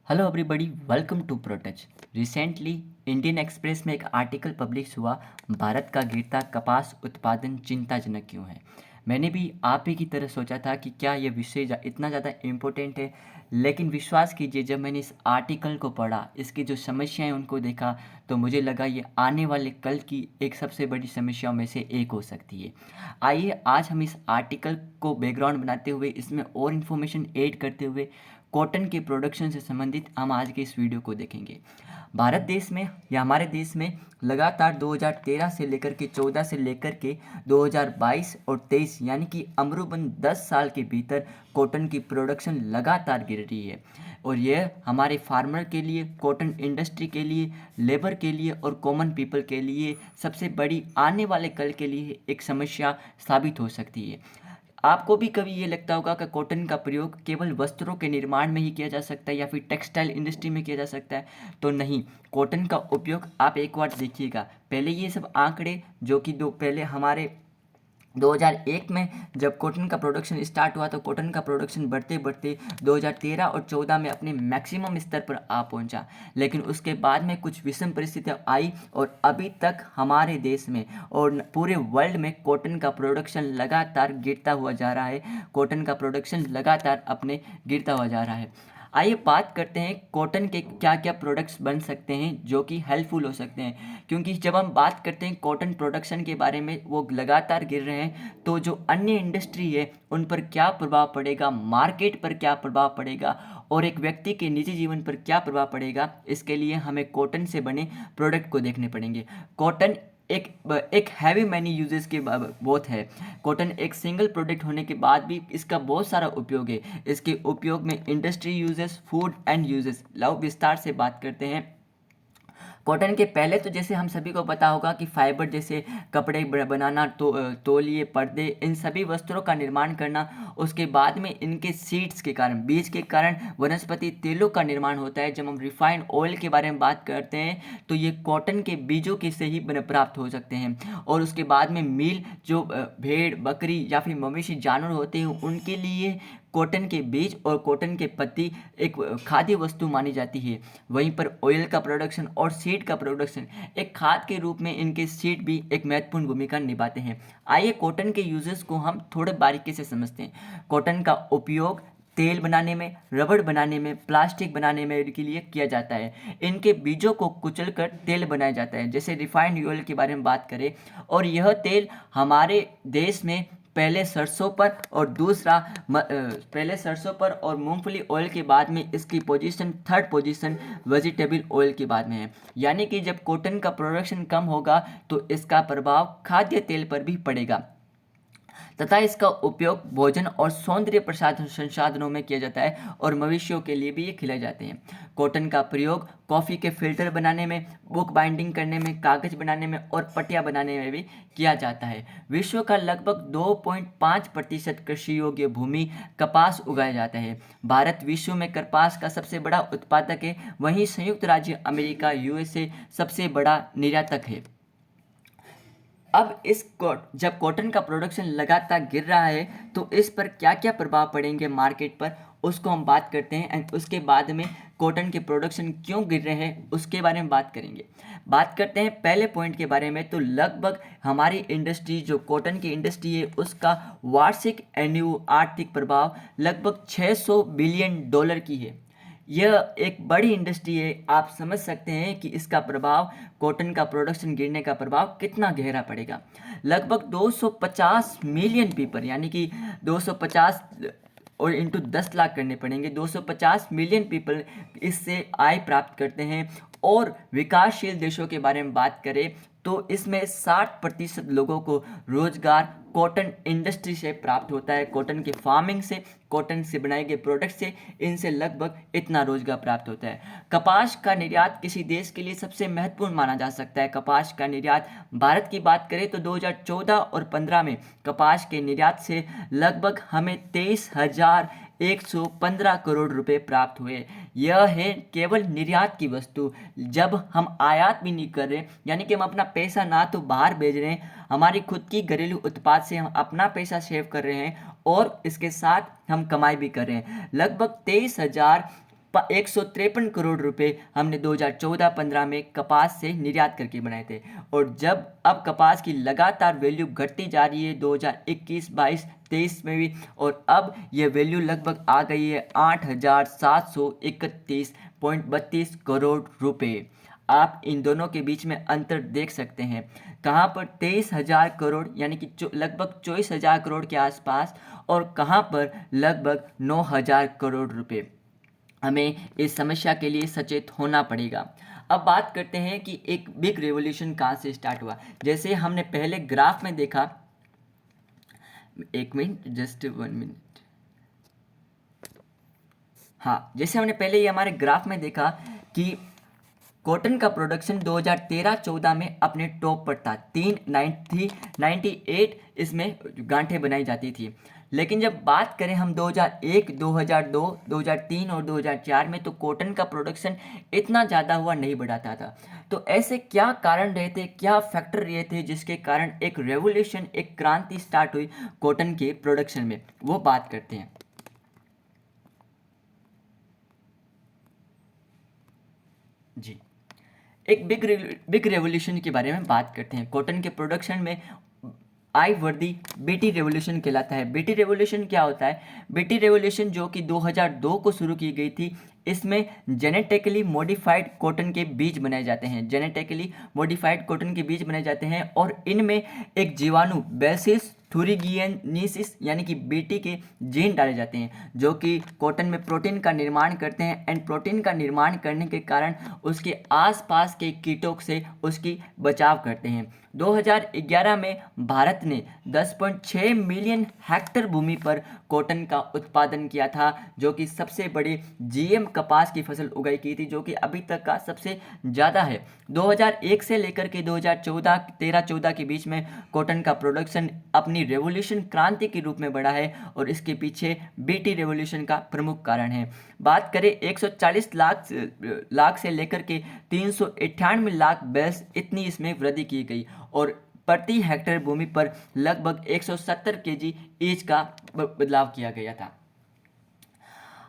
Hello everybody, welcome to Protouch. Recently Indian Express में एक article publish हुआ, भारत का गिरता कपास उत्पादन चिंताजनक क्यों है। मैंने भी आप ही की तरह सोचा था कि क्या ये विषय इतना ज़्यादा इम्पोर्टेंट है, लेकिन विश्वास कीजिए जब मैंने इस आर्टिकल को पढ़ा, इसकी जो समस्याएं उनको देखा, तो मुझे लगा ये आने वाले कल की एक सबसे बड़ी समस्याओं में से एक हो सकती है। आइए आज हम इस आर्टिकल को बैकग्राउंड बनाते हुए, इसमें और इन्फॉर्मेशन ऐड करते हुए कॉटन के प्रोडक्शन से संबंधित हम आज के इस वीडियो को देखेंगे। भारत देश में या हमारे देश में लगातार 2013 से लेकर के 14 से लेकर के 2022 और 23 यानी कि अमरूबन 10 साल के भीतर कॉटन की प्रोडक्शन लगातार गिर रही है। और यह हमारे फार्मर के लिए, कॉटन इंडस्ट्री के लिए, लेबर के लिए और कॉमन पीपल के लिए सबसे बड़ी आने वाले कल के लिए एक समस्या साबित हो सकती है। आपको भी कभी ये लगता होगा कि कॉटन का प्रयोग केवल वस्त्रों के निर्माण में ही किया जा सकता है या फिर टेक्सटाइल इंडस्ट्री में किया जा सकता है, तो नहीं। कॉटन का उपयोग आप एक बार देखिएगा, पहले ये सब आंकड़े जो कि दो पहले हमारे 2001 में जब कॉटन का प्रोडक्शन स्टार्ट हुआ, तो कॉटन का प्रोडक्शन बढ़ते बढ़ते 2013 और 14 में अपने मैक्सिमम स्तर पर आ पहुंचा। लेकिन उसके बाद में कुछ विषम परिस्थितियां आई और अभी तक हमारे देश में और पूरे वर्ल्ड में कॉटन का प्रोडक्शन लगातार गिरता हुआ जा रहा है। कॉटन का प्रोडक्शन लगातार अपने गिरता हुआ जा रहा है। आइए बात करते हैं कॉटन के क्या क्या प्रोडक्ट्स बन सकते हैं जो कि हेल्पफुल हो सकते हैं, क्योंकि जब हम बात करते हैं कॉटन प्रोडक्शन के बारे में, वो लगातार गिर रहे हैं, तो जो अन्य इंडस्ट्री है उन पर क्या प्रभाव पड़ेगा, मार्केट पर क्या प्रभाव पड़ेगा और एक व्यक्ति के निजी जीवन पर क्या प्रभाव पड़ेगा, इसके लिए हमें कॉटन से बने प्रोडक्ट को देखने पड़ेंगे। कॉटन एक एक हैवी मैनी यूजेस के बहुत है। कॉटन एक सिंगल प्रोडक्ट होने के बाद भी इसका बहुत सारा उपयोग है। इसके उपयोग में industry uses, food and uses, लाओ विस्तार से बात करते हैं। कॉटन के पहले तो जैसे हम सभी को पता होगा कि फाइबर जैसे कपड़े बनाना, तौलिए, पर्दे, इन सभी वस्त्रों का निर्माण करना। उसके बाद में इनके सीड्स के कारण, बीज के कारण वनस्पति तेलों का निर्माण होता है। जब हम रिफाइंड ऑयल के बारे में बात करते हैं तो ये कॉटन के बीजों के से ही प्राप्त हो सकते हैं। और उसके बाद में मील, जो भेड़, बकरी या फिर मवेशी जानवर होते हैं, उनके लिए कॉटन के बीज और कॉटन के पत्ती एक खाद्य वस्तु मानी जाती है। वहीं पर ऑयल का प्रोडक्शन और सीड का प्रोडक्शन, एक खाद के रूप में इनके सीड भी एक महत्वपूर्ण भूमिका निभाते हैं। आइए कॉटन के यूजेस को हम थोड़े बारीकी से समझते हैं। कॉटन का उपयोग तेल बनाने में, रबड़ बनाने में, प्लास्टिक बनाने में के लिए किया जाता है। इनके बीजों को कुचलकर तेल बनाया जाता है, जैसे रिफाइंड ऑयल के बारे में बात करें। और यह तेल हमारे देश में पहले सरसों पर और पहले सरसों पर और मूंगफली ऑयल के बाद में इसकी position, third position vegetable oil के बाद में है। यानी कि जब कॉटन का प्रोडक्शन कम होगा तो इसका प्रभाव खाद्य तेल पर भी पड़ेगा तथा इसका उपयोग भोजन और सौंदर्य प्रसाधन संसाधनों में किया जाता है और मवेशियों के लिए भी ये खिलाए जाते हैं। कॉटन का प्रयोग कॉफ़ी के फिल्टर बनाने में, बुक बाइंडिंग करने में, कागज बनाने में और पटिया बनाने में भी किया जाता है। विश्व का लगभग 2.5% कृषि योग्य भूमि कपास उगाया जाता है। भारत विश्व में कपास का सबसे बड़ा उत्पादक है, वहीं संयुक्त राज्य अमेरिका यूएसए सबसे बड़ा निर्यातक है। अब जब कॉटन का प्रोडक्शन लगातार गिर रहा है तो इस पर क्या क्या प्रभाव पड़ेंगे मार्केट पर, उसको हम बात करते हैं। एंड उसके बाद में कॉटन के प्रोडक्शन क्यों गिर रहे हैं उसके बारे में बात करेंगे। बात करते हैं पहले पॉइंट के बारे में, तो लगभग हमारी इंडस्ट्री, जो कॉटन की इंडस्ट्री है, उसका वार्षिक आर्थिक प्रभाव लगभग $600 बिलियन की है। यह एक बड़ी इंडस्ट्री है। आप समझ सकते हैं कि इसका प्रभाव, कॉटन का प्रोडक्शन गिरने का प्रभाव कितना गहरा पड़ेगा। लगभग 250 मिलियन पीपल, यानी कि 250 और इंटू 10 लाख करने पड़ेंगे, 250 मिलियन पीपल इससे आय प्राप्त करते हैं। और विकासशील देशों के बारे में बात करें तो इसमें 60% लोगों को रोजगार कॉटन इंडस्ट्री से प्राप्त होता है। कॉटन के फार्मिंग से, कॉटन से बनाए गए प्रोडक्ट से, इनसे लगभग इतना रोजगार प्राप्त होता है। कपास का निर्यात किसी देश के लिए सबसे महत्वपूर्ण माना जा सकता है। कपास का निर्यात, भारत की बात करें तो 2014 और 15 में कपास के निर्यात से लगभग हमें 23,115 करोड़ रुपए प्राप्त हुए। यह है केवल निर्यात की वस्तु। जब हम आयात भी नहीं कर रहे, यानी कि हम अपना पैसा ना तो बाहर भेज रहे हैं, हमारी खुद की घरेलू उत्पाद से हम अपना पैसा सेव कर रहे हैं और इसके साथ हम कमाई भी कर रहे हैं। लगभग 153 करोड़ रुपए हमने 2014-15 में कपास से निर्यात करके बनाए थे। और जब अब कपास की लगातार वैल्यू घटती जा रही है 2021, 22, 23 में भी, और अब ये वैल्यू लगभग आ गई है 8,731.32 करोड़ रुपए। आप इन दोनों के बीच में अंतर देख सकते हैं, कहाँ पर 23,000 करोड़ यानी कि लगभग 24,000 करोड़ के आसपास, और कहाँ पर लगभग 9,000 करोड़ रुपए। हमें इस समस्या के लिए सचेत होना पड़ेगा। अब बात करते हैं कि एक बिग रेवोल्यूशन कहाँ से स्टार्ट हुआ। जैसे हमने पहले ग्राफ में देखा, एक मिनट, जस्ट 1 मिनट। हाँ, जैसे हमने पहले ही हमारे ग्राफ में देखा कि कॉटन का प्रोडक्शन 2013-14 में अपने टॉप पर था। 398 इसमें गांठें बनाई जाती थी। लेकिन जब बात करें हम 2001, 2002, 2003 और 2004 में, तो कॉटन का प्रोडक्शन इतना ज़्यादा हुआ नहीं बढ़ाता था। तो ऐसे क्या कारण रहे थे, क्या फैक्टर रहे थे जिसके कारण एक रेवोल्यूशन, एक क्रांति स्टार्ट हुई कॉटन के प्रोडक्शन में, वो बात करते हैं। जी, एक बिग रेवोल्यूशन के बारे में बात करते हैं। कॉटन के प्रोडक्शन में आई वर्दी बीटी रेवोल्यूशन कहलाता है। बीटी रेवोल्यूशन क्या होता है? बीटी रेवोल्यूशन जो कि 2002 को शुरू की गई थी, इसमें जेनेटिकली मॉडिफाइड कॉटन के बीज बनाए जाते हैं। जेनेटिकली मॉडिफाइड कॉटन के बीज बनाए जाते हैं और इनमें एक जीवाणु बेसिस थुरिगियनिसिस यानी कि बीटी के जीन डाले जाते हैं, जो कि कॉटन में प्रोटीन का निर्माण करते हैं। एंड प्रोटीन का निर्माण करने के कारण उसके आसपास के कीटों से उसकी बचाव करते हैं। 2011 में भारत ने 10.6 मिलियन हेक्टेयर भूमि पर कॉटन का उत्पादन किया था, जो कि सबसे बड़ी जीएम कपास की फसल उगाई की थी, जो कि अभी तक का सबसे ज़्यादा है। 2001 से लेकर के 2013-14 के बीच में कॉटन का प्रोडक्शन अपनी रेवोल्यूशन, क्रांति के रूप में बढ़ा है, और इसके पीछे बीटी रेवोल्यूशन का प्रमुख कारण है। बात करें 140 लाख से लेकर के 398 लाख बेल्स, इतनी इसमें वृद्धि की गई, और प्रति हेक्टेयर भूमि पर लगभग 170 केजी ईच का बदलाव किया गया था।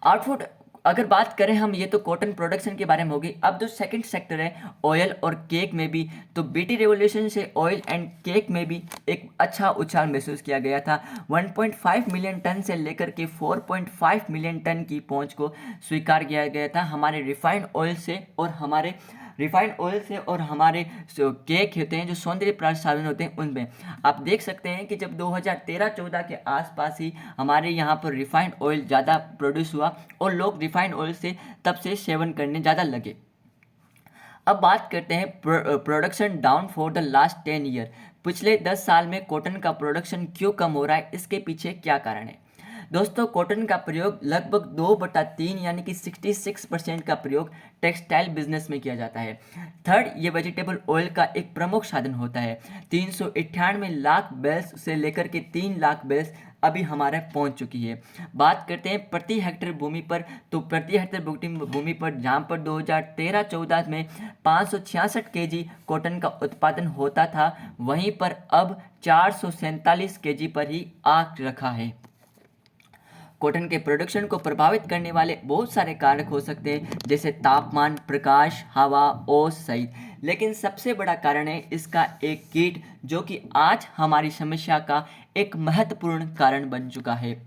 आउटपुट अगर बात करें हम, ये तो कॉटन प्रोडक्शन के बारे में होगी। अब जो सेकंड सेक्टर है ऑयल और केक में भी, तो बीटी रेवोल्यूशन से ऑयल एंड केक में भी एक अच्छा उछाल महसूस किया गया था। 1.5 मिलियन टन से लेकर के 4.5 मिलियन टन की पहुंच को स्वीकार किया गया था हमारे रिफाइंड ऑयल से, और हमारे जो केक होते हैं, जो सौंदर्य प्रसाधन होते हैं, उनमें आप देख सकते हैं कि जब 2013-14 के आसपास ही हमारे यहाँ पर रिफाइंड ऑयल ज़्यादा प्रोड्यूस हुआ और लोग रिफाइंड ऑयल से तब से सेवन करने ज़्यादा लगे। अब बात करते हैं production down for the last 10 year. पिछले 10 साल में कॉटन का प्रोडक्शन क्यों कम हो रहा है, इसके पीछे क्या कारण है? दोस्तों, कॉटन का प्रयोग लगभग 2/3 यानी कि 66% का प्रयोग टेक्सटाइल बिजनेस में किया जाता है। थर्ड, ये वेजिटेबल ऑयल का एक प्रमुख साधन होता है। 398 लाख बेल्स से लेकर के 3 लाख बेल्स अभी हमारे पहुंच चुकी है। बात करते हैं प्रति हेक्टेयर भूमि पर, तो प्रति हेक्टेयर भूमि पर जहां पर 2013-14 में 566 केजी कॉटन का उत्पादन होता था, वहीं पर अब 447 केजी पर ही आ रखा है। कॉटन के प्रोडक्शन को प्रभावित करने वाले बहुत सारे कारक हो सकते हैं, जैसे तापमान, प्रकाश, हवा, ओस सहित। लेकिन सबसे बड़ा कारण है इसका एक कीट, जो कि आज हमारी समस्या का एक महत्वपूर्ण कारण बन चुका है।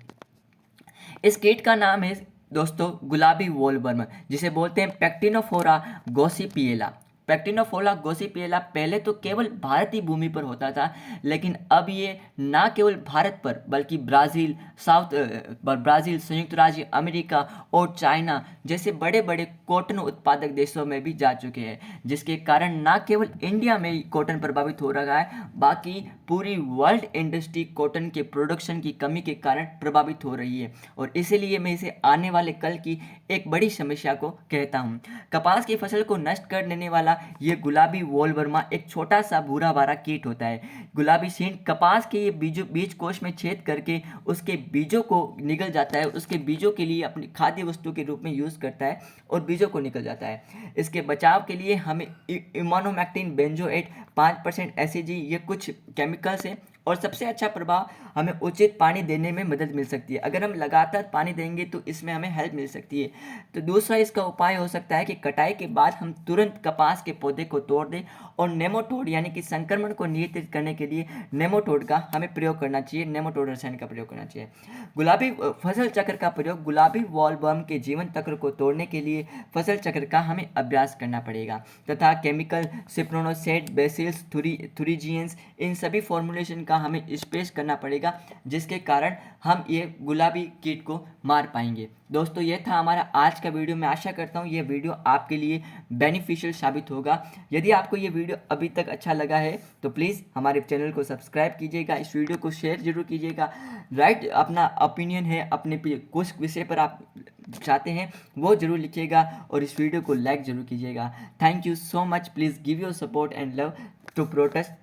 इस कीट का नाम है दोस्तों गुलाबी वॉलवर्म, जिसे बोलते हैं पैक्टिनोफोरा गोसिपिएला। पैक्टिनोफोरा गोसिपिएला पहले तो केवल भारतीय भूमि पर होता था, लेकिन अब ये ना केवल भारत पर बल्कि ब्राज़ील, संयुक्त राज्य अमेरिका और चाइना जैसे बड़े बड़े कॉटन उत्पादक देशों में भी जा चुके हैं, जिसके कारण ना केवल इंडिया में कॉटन प्रभावित हो रहा है, बाकी पूरी वर्ल्ड इंडस्ट्री कॉटन के प्रोडक्शन की कमी के कारण प्रभावित हो रही है। और इसीलिए मैं इसे आने वाले कल की एक बड़ी समस्या को कहता हूँ। कपास की फसल को नष्ट कर देने वाला ये गुलाबी वॉलवर्मा एक छोटा सा भूरा बारा कीट होता है। गुलाबी सींड कपास के ये बीज कोश में छेद करके उसके बीजों को निगल जाता है, उसके बीजों के लिए अपनी खाद्य वस्तु के रूप में यूज़ करता है और बीजों को निकल जाता है। इसके बचाव के लिए हमें इमानोमैक्टिन बेंजोएट 5% एसईजी, ये कुछ केमिकल्स हैं, और सबसे अच्छा प्रभाव हमें उचित पानी देने में मदद मिल सकती है। अगर हम लगातार पानी देंगे तो इसमें हमें हेल्प मिल सकती है। तो दूसरा इसका उपाय हो सकता है कि कटाई के बाद हम तुरंत कपास के पौधे को तोड़ दें और नेमाटोड यानी कि संक्रमण को नियंत्रित करने के लिए नेमाटोड का हमें प्रयोग करना चाहिए, नेमाटोड रसायन का प्रयोग करना चाहिए। गुलाबी फसल चक्र का प्रयोग गुलाबी वॉलवर्म के जीवन चक्र को तोड़ने के लिए फसल चक्र का हमें अभ्यास करना पड़ेगा तथा केमिकल सिप्रोनोसेट, बेसिल्स, थुरिजियंस, इन सभी फॉर्मुलेशन का हमें स्प्रे करना पड़ेगा, जिसके कारण हम ये गुलाबी कीट को मार पाएंगे। दोस्तों, ये था हमारा आज का वीडियो। मैं आशा करता हूँ ये वीडियो आपके लिए बेनिफिशियल साबित होगा। यदि आपको ये वीडियो अभी तक अच्छा लगा है तो प्लीज़ हमारे चैनल को सब्सक्राइब कीजिएगा, इस वीडियो को शेयर जरूर कीजिएगा। राइट, अपना ओपिनियन है, अपने कुछ विषय पर आप चाहते हैं वो जरूर लिखिएगा और इस वीडियो को लाइक जरूर कीजिएगा। Thank you so much. Please give your support and love to protest